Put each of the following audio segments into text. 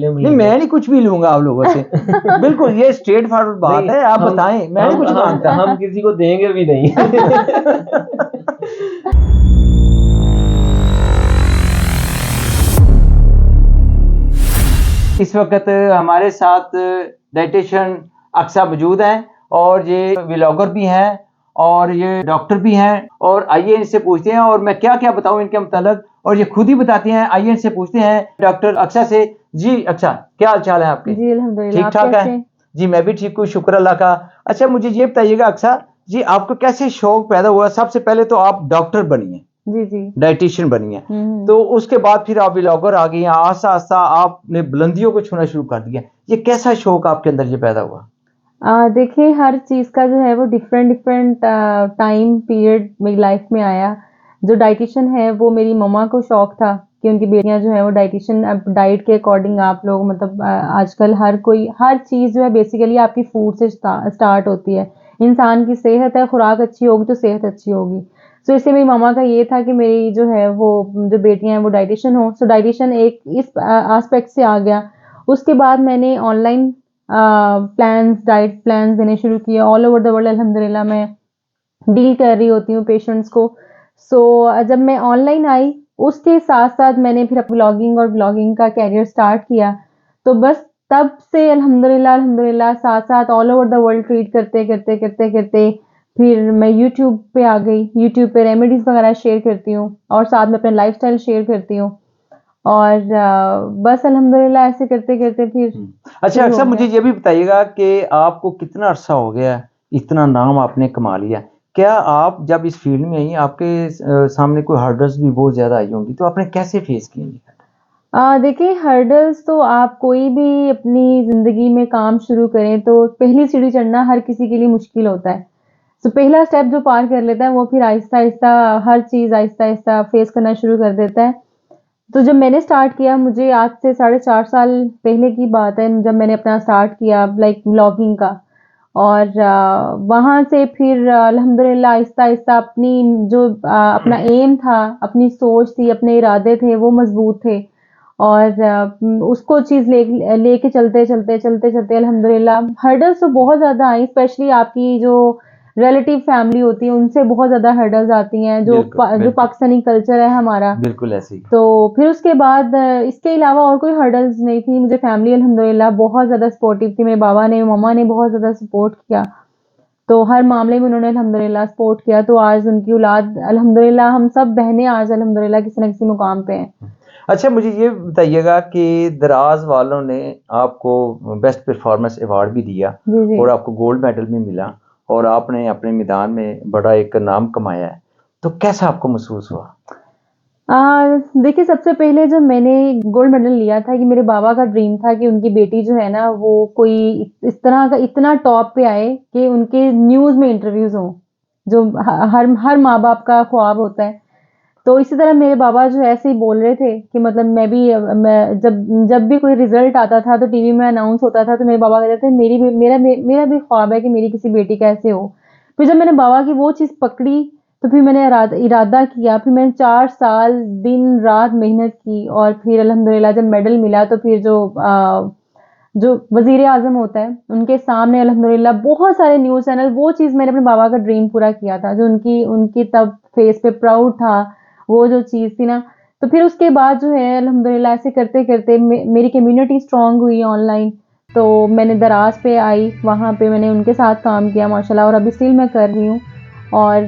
नहीं, मैं नहीं कुछ भी लूंगा आप लोगों से। बिल्कुल, ये स्ट्रेट फॉरवर्ड बात है। आप बताएं, मैं नहीं कुछ मांगता। हम किसी को देंगे भी नहीं। इस वक्त हमारे साथ डाइटिशियन अक्सा मौजूद हैं और ये व्लॉगर भी हैं और ये डॉक्टर भी हैं। और आइए इनसे पूछते हैं और मैं क्या क्या बताऊं इनके मुतालिक, और ये खुद ही बताती हैं। आइए इनसे पूछते हैं डॉक्टर अक्सा से। जी अक्सा, क्या हाल चाल है आपके? जी अल्हम्दुलिल्लाह। ठीक ठाक है जी, मैं भी ठीक हूँ, शुक्र अल्लाह का। अच्छा, मुझे ये बताइएगा अक्सा जी, आपको कैसे शौक पैदा हुआ? सबसे पहले तो आप डॉक्टर बनी हैं, जी जी डाइटिशियन बनी है, तो उसके बाद फिर आप व्लॉगर आ गई हैं। आस्ता आस्ता आपने बुलंदियों को छूना शुरू कर दिया। ये कैसा शौक आपके अंदर ये पैदा हुआ? देखिए, हर चीज़ का जो है वो डिफरेंट डिफरेंट टाइम पीरियड मेरी लाइफ में आया। जो डाइटिशियन है वो मेरी मम्मा को शौक था कि उनकी बेटियां जो है वो डाइटिशियन, अब डाइट के अकॉर्डिंग आप लोग मतलब आजकल हर कोई हर चीज़ जो है बेसिकली आपकी फूड से स्टार्ट होती है। इंसान की सेहत है, खुराक अच्छी होगी तो सेहत अच्छी होगी। सो इससे मेरी मम्मा का ये था कि मेरी जो है वो जो बेटियां हैं वो डाइटिशियन हो। सो डाइटिशियन एक इस एस्पेक्ट से आ गया। उसके बाद मैंने ऑनलाइन प्लान्स, डाइट प्लान्स देने शुरू किए ऑल ओवर द वर्ल्ड। अल्हम्दुलिल्लाह मैं डील कर रही होती हूँ पेशेंट्स को। सो जब मैं ऑनलाइन आई उसके साथ साथ मैंने फिर व्लॉगिंग और ब्लॉगिंग का कैरियर स्टार्ट किया। तो बस तब से अल्हम्दुलिल्लाह अल्हम्दुलिल्लाह साथ साथ all over the world treat करते करते करते करते फिर मैं यूट्यूब पे आ गई। यूट्यूब पे रेमेडीज़ वगैरह शेयर करती हूँ और साथ में अपना लाइफस्टाइल शेयर करती हूँ। और बस अल्हम्दुलिल्लाह ऐसे करते करते फिर अच्छा अक्सर मुझे ये भी बताइएगा कि आपको कितना अरसा हो गया इतना नाम आपने कमा लिया? क्या आप जब इस फील्ड में आई आपके सामने कोई हर्डल्स भी बहुत ज्यादा आई होंगी, तो आपने कैसे फेस किए? देखिए, हर्डल्स तो आप कोई भी अपनी ज़िंदगी में काम शुरू करें तो पहली सीढ़ी चढ़ना हर किसी के लिए मुश्किल होता है। तो पहला स्टेप जो पार कर लेता है वो फिर आहिस्ता-आहिस्ता हर चीज़ आहिस्ता-आहिस्ता फेस करना शुरू कर देता है। तो जब मैंने स्टार्ट किया, मुझे आज से साढ़े 4 साल पहले की बात है जब मैंने अपना स्टार्ट किया लाइक व्लॉगिंग का। और वहाँ से फिर अल्हम्दुलिल्लाह आहिस्ता-आहिस्ता अपनी जो अपना एम था, अपनी सोच थी, अपने इरादे थे वो मज़बूत थे। और उसको चीज़ लेके चलते अल्हम्दुलिल्लाह हर्डल्स तो बहुत ज़्यादा आई, स्पेशली आपकी जो रिलेटिव फैमिली होती है उनसे बहुत ज़्यादा हर्डल्स आती हैं जो जो पाकिस्तानी कल्चर है हमारा। बिल्कुल ऐसे ही। तो फिर उसके बाद इसके अलावा और कोई हर्डल्स नहीं थी। मुझे फैमिली अल्हम्दुलिल्लाह बहुत ज़्यादा सपोर्टिव थी। मेरे बाबा ने, मम्मा ने बहुत ज़्यादा सपोर्ट किया। तो हर मामले में उन्होंने अल्हम्दुलिल्लाह सपोर्ट किया। तो आज उनकी औलाद अल्हम्दुलिल्लाह, हम सब बहनें आज अल्हम्दुलिल्लाह किसी न किसी मुकाम पे हैं। अच्छा मुझे ये बताइएगा कि दराज वालों ने आपको बेस्ट परफॉर्मेंस अवार्ड भी दिया जी जी। और आपको गोल्ड मेडल भी मिला और आपने अपने मैदान में बड़ा एक नाम कमाया है, तो कैसा आपको महसूस हुआ? देखिए, सबसे पहले जब मैंने गोल्ड मेडल लिया था कि मेरे बाबा का ड्रीम था कि उनकी बेटी जो है ना वो कोई इस तरह का इतना टॉप पे आए कि उनके न्यूज़ में इंटरव्यूज़ हों, जो हर हर माँ-बाप का ख्वाब होता है। तो इसी तरह मेरे बाबा जो है ऐसे ही बोल रहे थे कि मतलब मैं जब जब भी कोई रिज़ल्ट आता था तो टीवी में अनाउंस होता था तो मेरे बाबा कहते थे मेरा भी ख्वाब है कि मेरी किसी बेटी का ऐसे हो। फिर जब मैंने बाबा की वो चीज़ पकड़ी तो फिर मैंने इरादा किया, फिर मैंने 4 साल दिन-रात मेहनत की और फिर अल्हम्दुलिल्लाह जब मेडल मिला तो फिर जो वज़ीर-ए-आज़म होता है, उनके सामने अल्हम्दुलिल्लाह बहुत सारे न्यूज़ चैनल, वो चीज़ मैंने अपने बाबा का ड्रीम पूरा किया था, जो उनकी उनकी तब फेस पे प्राउड था, वो जो चीज़ थी ना। तो फिर उसके बाद जो है अल्हम्दुलिल्लाह ऐसे करते-करते मेरी कम्युनिटी स्ट्रॉन्ग हुई ऑनलाइन। तो मैंने दराज़ पे आई, वहाँ पे मैंने उनके साथ काम किया माशाल्लाह और अभी स्टिल मैं कर रही हूँ। और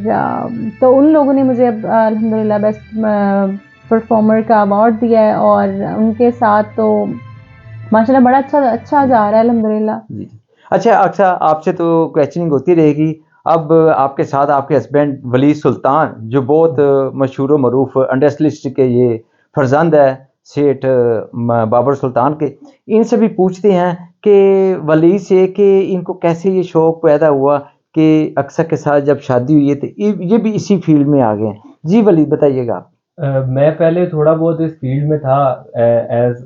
तो उन लोगों ने मुझे अब अल्हम्दुलिल्लाह बेस्ट परफॉर्मर का अवार्ड दिया है और उनके साथ तो माशाल्लाह बड़ा अच्छा जा रहा है अल्हम्दुलिल्लाह। जी। अच्छा आपसे तो क्वेश्चनिंग होती रहेगी। अब आपके साथ आपके हस्बैंड वली सुल्तान जो बहुत मशहूर मरूफ इंडस्ट्रियलिस्ट के ये फर्जंद है सेठ बाबर सुल्तान के, इनसे भी पूछते हैं कि वली से कि इनको कैसे ये शौक पैदा हुआ कि अक्सर के साथ जब शादी हुई है तो ये भी इसी फील्ड में आ गए हैं। जी वली बताइएगा। मैं पहले थोड़ा बहुत इस फील्ड में था, as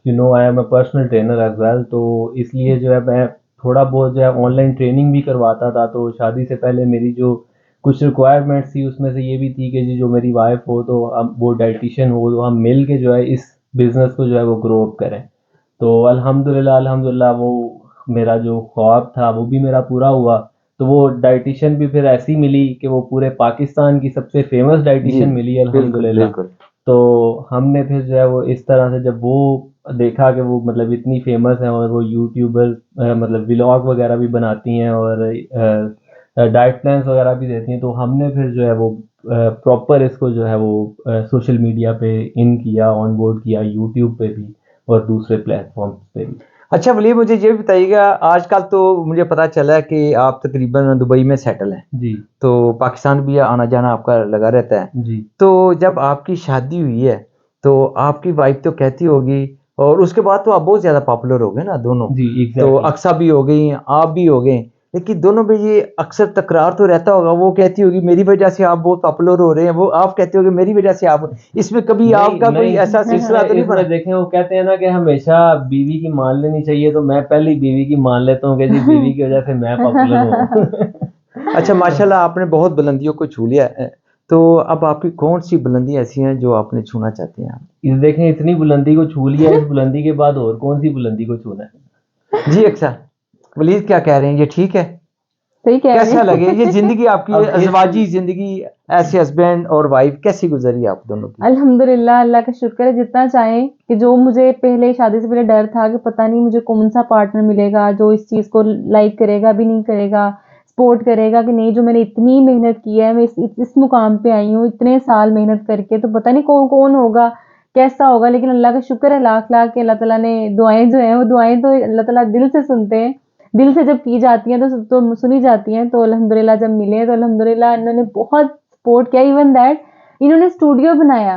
you know I am a personal trainer as well, तो इसलिए जो है मैं थोड़ा बहुत जो है ऑनलाइन ट्रेनिंग भी करवाता था। तो शादी से पहले मेरी जो कुछ रिक्वायरमेंट्स थी उसमें से ये भी थी कि जी जो मेरी वाइफ हो तो हम वो डाइटिशियन हो, तो हम मिल के जो है इस बिज़नेस को जो है वो ग्रो अप करें। तो अल्हम्दुलिल्लाह अल्हम्दुलिल्लाह वो मेरा जो ख्वाब था वो भी मेरा पूरा हुआ। तो वो डाइटिशियन भी फिर ऐसी मिली कि वो पूरे पाकिस्तान की सबसे फेमस जी डाइटिशियन मिली बिल्कुल अल्हम्दुलिल्लाह। बिल्कुल। तो हमने फिर जो है वो इस तरह से जब वो देखा कि वो मतलब इतनी फेमस है और वो यूट्यूबर मतलब व्लॉग वगैरह भी बनाती हैं और डाइट प्लान्स वगैरह भी देती हैं, तो हमने फिर जो है वो प्रॉपर इसको जो है वो सोशल मीडिया पे इन किया, ऑन बोर्ड किया, यूट्यूब पे भी और दूसरे प्लेटफॉर्म्स पे भी। अच्छा वली मुझे ये भी बताइएगा, आजकल तो मुझे पता चला है कि आप तकरीबन दुबई में सेटल हैं, जी तो पाकिस्तान भी आना जाना आपका लगा रहता है। जी तो जब आपकी शादी हुई है तो आपकी वाइफ तो कहती होगी, और उसके बाद तो आप बहुत ज़्यादा पॉपुलर हो गए ना दोनों, जी तो एग्जैक्टली। अक्सा भी हो गई, आप भी हो गए, लेकिन दोनों में ये अक्सर तकरार तो रहता होगा। वो कहती होगी मेरी वजह से आप बहुत पॉपुलर हो रहे हैं, वो आप कहते होगे मेरी वजह से आप, इसमें कभी नहीं आपका कोई नहीं, ऐसा सिलसिला तो नहीं बना? इसमें देखें वो कहते हैं ना कि हमेशा बीवी की मान लेनी चाहिए, तो मैं पहले ही बीवी की मान लेता हूँ कि जी बीवी की वजह से मैं पॉपुलर हुआ। अच्छा माशाल्लाह आपने बहुत बुलंदियों को छू लिया है। तो अब आपकी कौन सी बुलंदी ऐसी हैं जो आपने छूना चाहते हैं आप? इस देखें इतनी बुलंदी को छू लिया, इस बुलंदी के बाद और कौन सी बुलंदी को छूना है। जी अक्सर, वलीद क्या कह रहे हैं, ये ठीक है? सही कह रहे कैसा हैं। लगे ये जिंदगी आपकी, अब इस अज़वाजी जिंदगी, ऐसे हस्बैंड और वाइफ कैसी गुजरी आप दोनों की? अल्हम्दुलिल्लाह, अल्लाह का शुक्र है जितना चाहें, कि जो मुझे पहले शादी से पहले डर था कि पता नहीं मुझे कौन सा पार्टनर मिलेगा जो इस चीज़ को लाइक करेगा भी नहीं करेगा, सपोर्ट करेगा कि नहीं, जो मैंने इतनी मेहनत की है, मैं इस मुकाम पे आई हूँ इतने साल मेहनत करके, तो पता नहीं कौन कौन होगा, कैसा होगा। लेकिन अल्लाह का शुक्र है लाख लाख कि अल्लाह ताला ने दुआएं जो हैं वो दुआएं तो अल्लाह ताला दिल से सुनते हैं, दिल से जब की जाती हैं तो सुनी जाती हैं। तो अल्हम्दुलिल्लाह जब मिले तो अल्हम्दुलिल्लाह इन्होंने बहुत सपोर्ट किया। इवन दैट इन्होंने स्टूडियो बनाया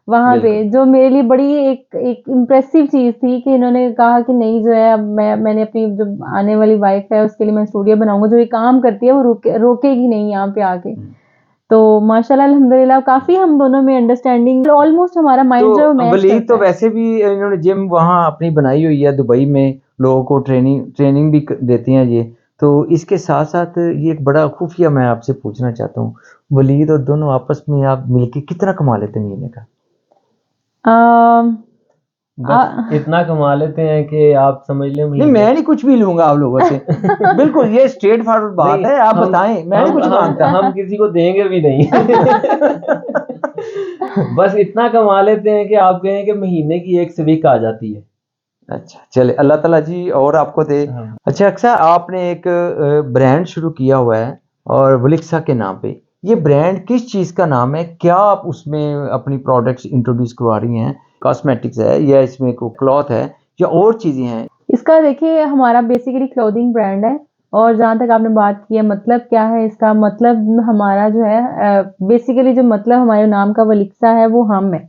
वहाँ पे, बिल्कुल। जो मेरे लिए बड़ी एक इम्प्रेसिव चीज़ थी कि इन्होंने कहा कि नहीं जो है अब मैंने अपनी जो आने वाली वाइफ है उसके लिए मैं स्टूडियो बनाऊंगा, जो ये काम करती है वो रोकेगी नहीं यहाँ पे आके। तो माशाल्लाह अल्हम्दुलिल्लाह काफ़ी हम दोनों में अंडरस्टैंडिंग, ऑलमोस्ट हमारा माइंड जो है वो तो मैच वलीद करता तो है। वैसे भी इन्होंने जिम वहाँ अपनी बनाई हुई है दुबई में, लोगों को ट्रेनिंग ट्रेनिंग भी देती हैं ये। तो इसके साथ साथ ये एक बड़ा खुफिया मैं आपसे पूछना चाहता हूँ, वलीद और दोनों आपस में आप मिलके कितना कमा लेते हैं महीने का? अम, बस आ, इतना कमा लेते हैं कि आप समझ लें नहीं महीने। मैं नहीं कुछ भी लूंगा आप लोगों से, बिल्कुल ये स्ट्रेट फॉरवर्ड बात नहीं है, आप हम बताएं, मैं नहीं कुछ मांगता। हम किसी को देंगे भी नहीं। बस इतना कमा लेते हैं कि आप कहें कि महीने की एक स्विक आ जाती है। अच्छा चले, अल्लाह ताला जी और आपको दे। हाँ अच्छा अक्सर आपने एक ब्रांड शुरू किया हुआ है और वलिक्सा के नाम पे, ये ब्रांड किस चीज़ का नाम है? क्या आप उसमें अपनी प्रोडक्ट्स इंट्रोड्यूस करवा रही हैं? कॉस्मेटिक्स है या इसमें कोई क्लॉथ है या और चीज़ें हैं? इसका देखिए हमारा बेसिकली क्लोथिंग ब्रांड है। और जहाँ तक आपने बात की है मतलब क्या है इसका, मतलब हमारा जो है बेसिकली जो मतलब हमारे नाम का वलिक्सा है वो हम है,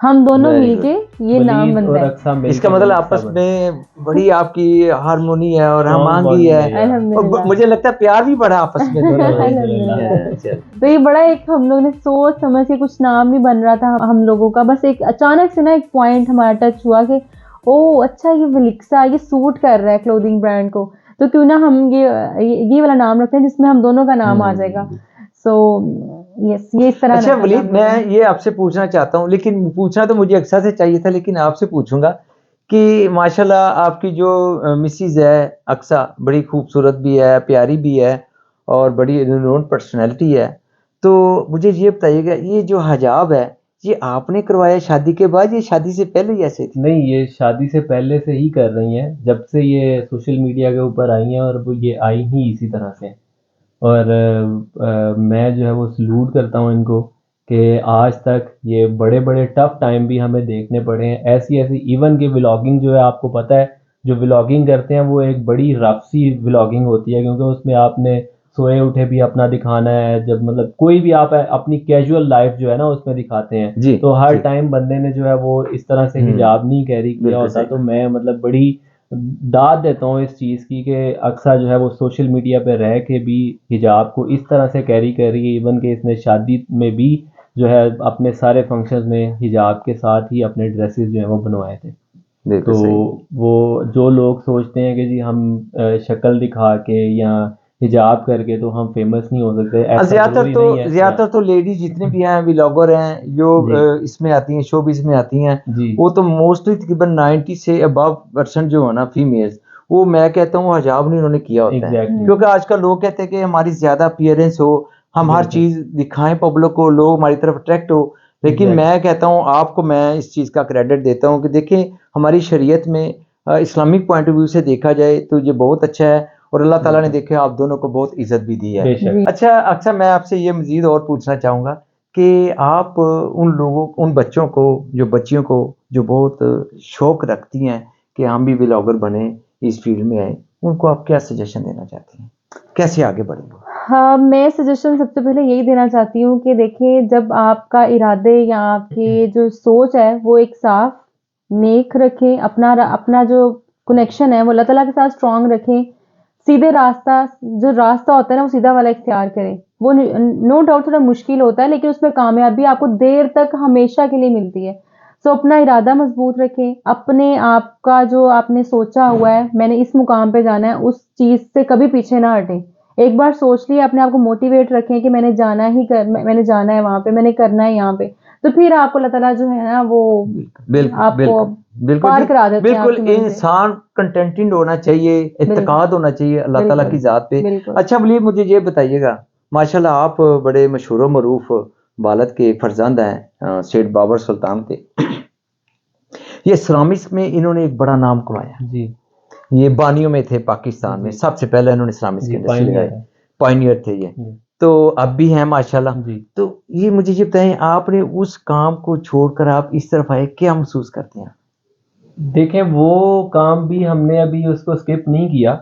हम दोनों वेरी मिलके गुड। ये नाम वलीद बनता और है। अक्सा इसका मिलके मतलब वलीद आपस साहब में बड़ी आपकी हारमोनी है और हम स्ट्रॉन्ग मांगी बॉन्डिंग है, है यार। और अल्हम्दुलिल्लाह। मुझे लगता है प्यार भी बढ़ा आपस में दोनों में। अल्हम्दुलिल्लाह। अल्हम्दुलिल्लाह। चल तो ये बड़ा एक हम लोग ने सोच समझ के, कुछ नाम नहीं बन रहा था हम लोगों का, बस एक अचानक से ना एक पॉइंट हमारा टच हुआ कि ओ अच्छा ये वलिक्सा ये सूट कर रहा है क्लोथिंग ब्रांड को, तो क्यों ना हम ये वाला नाम रखते हैं जिसमें हम दोनों का नाम आ जाएगा। सो यस, ये इस तरह अच्छा रखा था वलीद हम लोगों ने। मैं ये आपसे पूछना चाहता हूँ, लेकिन पूछना तो मुझे अक्सर से चाहिए था, लेकिन आपसे पूछूंगा कि माशाल्लाह आपकी जो मिसिज है अक्सा बड़ी खूबसूरत भी है, प्यारी भी है और बड़ी रिनोन पर्सनैलिटी है। तो मुझे ये बताइएगा, ये जो हिजाब है ये आपने करवाया शादी के बाद या शादी से पहले ही ऐसे थी? नहीं ये शादी से पहले से ही कर रही हैं, जब से ये सोशल मीडिया के ऊपर आई हैं, और वो ये आई ही इसी तरह से। और मैं जो है वो सलूट करता हूँ इनको कि आज तक ये बड़े बड़े टफ टाइम भी हमें देखने पड़े हैं, ऐसी ऐसी इवन कि व्लॉगिंग जो है आपको पता है, जो व्लॉगिंग करते हैं वो एक बड़ी रफ सी व्लॉगिंग होती है, क्योंकि उसमें आपने सोए उठे भी अपना दिखाना है, जब मतलब कोई भी आप अपनी कैजुअल लाइफ जो है ना उसमें दिखाते हैं। जी तो हर जी टाइम बंदे ने जो है वो इस तरह से हिजाब नहीं कैरी किया बिल्कुल होता, सही। तो मैं मतलब बड़ी दाद देता हूँ इस चीज़ की कि अक्सर जो है वो सोशल मीडिया पे रह के भी हिजाब को इस तरह से कैरी कर रही है, इवन कि इसने शादी में भी जो है अपने सारे फंक्शंस में हिजाब के साथ ही अपने ड्रेसेस जो है वो बनवाए थे। बिल्कुल तो सही। वो जो लोग सोचते हैं कि जी हम शक्ल दिखा के या हिजाब करके तो हम फेमस नहीं हो सकते, ऐसा ज़रूरी नहीं है। ज्यादातर तो लेडीज जितने भी हैं व्लॉगर हैं जो जी। इसमें आती हैं, शोबिज़ में आती हैं, जी। वो तो मोस्टली तकरीबन 90 से अबव परसेंट जो है ना फीमेल्स, वो मैं कहता हूँ हिजाब नहीं उन्होंने किया होता है। एग्जैक्टली। क्योंकि आजकल लोग कहते हैं कि हमारी ज्यादा अपीयरेंस हो, हम हर बिल्कुल। चीज दिखाएं पब्लिक को, लोग हमारी तरफ अट्रैक्ट हो। लेकिन एग्जैक्ट मैं कहता हूँ आपको, मैं इस चीज का क्रेडिट देता हूँ कि देखें हमारी शरीयत में इस्लामिक पॉइंट ऑफ व्यू से देखा जाए तो ये बहुत अच्छा है, और अल्लाह ताला ने बिल्कुल। देखे आप दोनों को बहुत इज्जत भी दी है। बेशक। जी। अच्छा अच्छा, मैं आपसे ये मजीद और पूछना चाहूँगा कि आप उन लोगों, उन बच्चों को, जो बच्चियों को जो बहुत शौक रखती हैं कि हम भी व्लॉगर बने, इस फील्ड में आए, उनको आप क्या सजेशन देना चाहती हैं, कैसे आगे बढ़ें? हाँ, मैं सजेशन सबसे पहले यही देना चाहती हूँ कि देखिए, जब आपका इरादे या आपकी जो सोच है वो एक साफ नेक रखें, अपना जो कनेक्शन है वो अल्लाह ताला के साथ स्ट्रांग रखें, सीधे रास्ता, जो रास्ता होता है ना वो सीधा वाला इख्तियार करें। वो नो डाउट थोड़ा मुश्किल होता है, लेकिन उसमें कामयाबी आपको देर तक हमेशा के लिए मिलती है। सो अपना इरादा मजबूत रखें, अपने आप का जो आपने सोचा हुआ है मैंने इस मुकाम पे जाना है, उस चीज़ से कभी पीछे ना हटें। एक बार सोच लिया, अपने आप को मोटिवेट रखें कि मैंने जाना ही मैंने जाना है वहाँ पे, मैंने करना है यहाँ पे, तो फिर आपको अल्लाह ताला जो है ना वो बिल्कुल आपको बिल्कुल बिल्कुल पार जी, करा देते हैं बिल्कुल आपकी मंजिल। इंसान कंटेंटेड होना चाहिए, बिल्कुल, इत्तेकाद होना चाहिए अल्लाह ताला की बिल्कुल, ज़ात पे। बिल्कुल। अच्छा वली, मुझे ये बताइएगा, माशाल्लाह आप बड़े मशहूर मरूफ बालद के फरजंद हैं, सेठ बाबर सुल्तान के। ये इस्लामिक्स में इन्होंने एक बड़ा नाम कमाया, जी। ये बानियों में थे पाकिस्तान में, जी। सबसे पहले इन्होंने इस्लामिक्स की जी, इंडस्ट्री लगाई, पायनियर है। पायनियर थे ये, जी। तो अब भी हैं माशाल्लाह। जी। तो ये मुझे ये बताएं, आपने उस काम को छोड़कर आप इस तरफ आए, क्या महसूस करते हैं? देखें, वो काम भी हमने अभी उसको स्किप नहीं किया,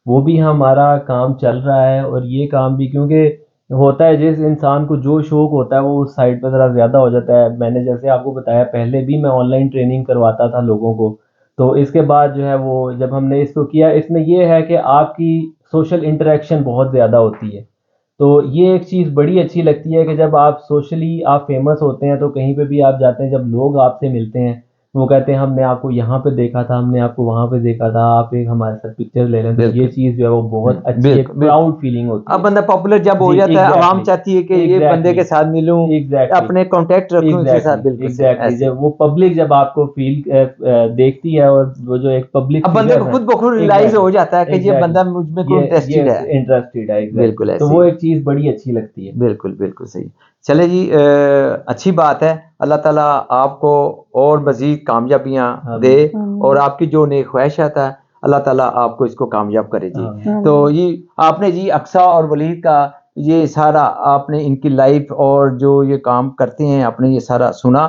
वो भी हमारा काम चल रहा है, और ये काम भी, क्योंकि होता है जिस इंसान को जो शौक होता है वो उस साइड पर ज़रा ज़्यादा हो जाता है। मैंने जैसे आपको बताया, पहले भी मैं ऑनलाइन ट्रेनिंग करवाता था लोगों को, तो इसके बाद जो है वो जब हमने इसको किया, इसमें ये है कि आपकी सोशल इंटरेक्शन बहुत ज़्यादा होती है। तो ये एक चीज़ बड़ी अच्छी लगती है कि जब आप सोशली आप फेमस होते हैं, तो कहीं पे भी आप जाते हैं, जब लोग आपसे मिलते हैं, वो कहते हैं हमने आपको यहाँ पे देखा था, हमने आपको वहाँ पे देखा था, आप एक हमारे साथ पिक्चर ले लें। तो ये बिल्कुल। चीज़ जो है वो बहुत अच्छी, एक बिल्कुल बिल्कुल। प्राउड फीलिंग होती अब है। बंदा पॉपुलर जब हो जी, जाता है, आवाम एग्ज़ैक्टली, चाहती है कि ये बंदे एग्ज़ैक्टली, के साथ मिलूं, एग्ज़ैक्टली, अपने कांटेक्ट रखूं इसके साथ। एग्ज़ैक्टली, बिल्कुल सही एग्ज़ैक्टली। ऐसे। जब वो पब्लिक जब आपको देखती है, और वो जो एक पब्लिक अब बंदे फिगर को है। खुद ब खुद रियलाइज एग्ज़ैक्टली, हो जाता है कि ये एग्ज़ैक्टली। बंदा मुझ में कोई ये इंटरेस्टेड है। इंटरेस्टेड है, बिल्कुल एग्ज़ैक्टली। तो ऐसे वो ही। एक चीज़ बड़ी अच्छी लगती है। बिल्कुल बिल्कुल सही। चले जी, अच्छी बात है, अल्लाह ताला आपको और मजीद कामयाबियां दे, आमीन। और आपकी जो नेक ख्वाहिशात है अल्लाह ताला आपको इसको कामयाब करे जी। आमीन। तो ये आपने जी अक्सा और वलीद का ये सारा, आपने इनकी लाइफ और जो ये काम करते हैं आपने ये सारा सुना,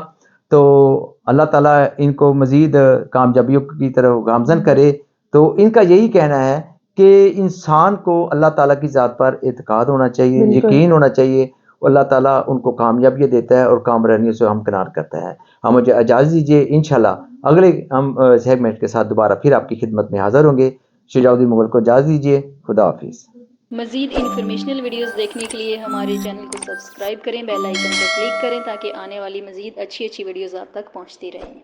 तो अल्लाह ताला इनको मजीद कामयाबियों की तरफ गामजन करे। तो इनका यही कहना है कि इंसान को अल्लाह ताला की ज़ात पर एतकाद होना चाहिए, बिल्कुल। यकीन होना चाहिए, अल्लाह ताला उनको कामयाबी देता है और कामरानियों से हमकिनार करता है। हम मुझे इजाज़त दीजिए, इंशाल्लाह अगले हम सेगमेंट के साथ दोबारा फिर आपकी खिदमत में हाज़िर होंगे। शुजाउद्दीन मुगल को इजाज़त दीजिए, खुदा हाफिज़। मज़ीद इन्फॉर्मेशनल वीडियोस देखने के लिए हमारे चैनल को सब्सक्राइब करें, बेल आइकन पर क्लिक करें ताकि आने वाली मज़ीद अच्छी वीडियोस आप तक पहुंचती रहें।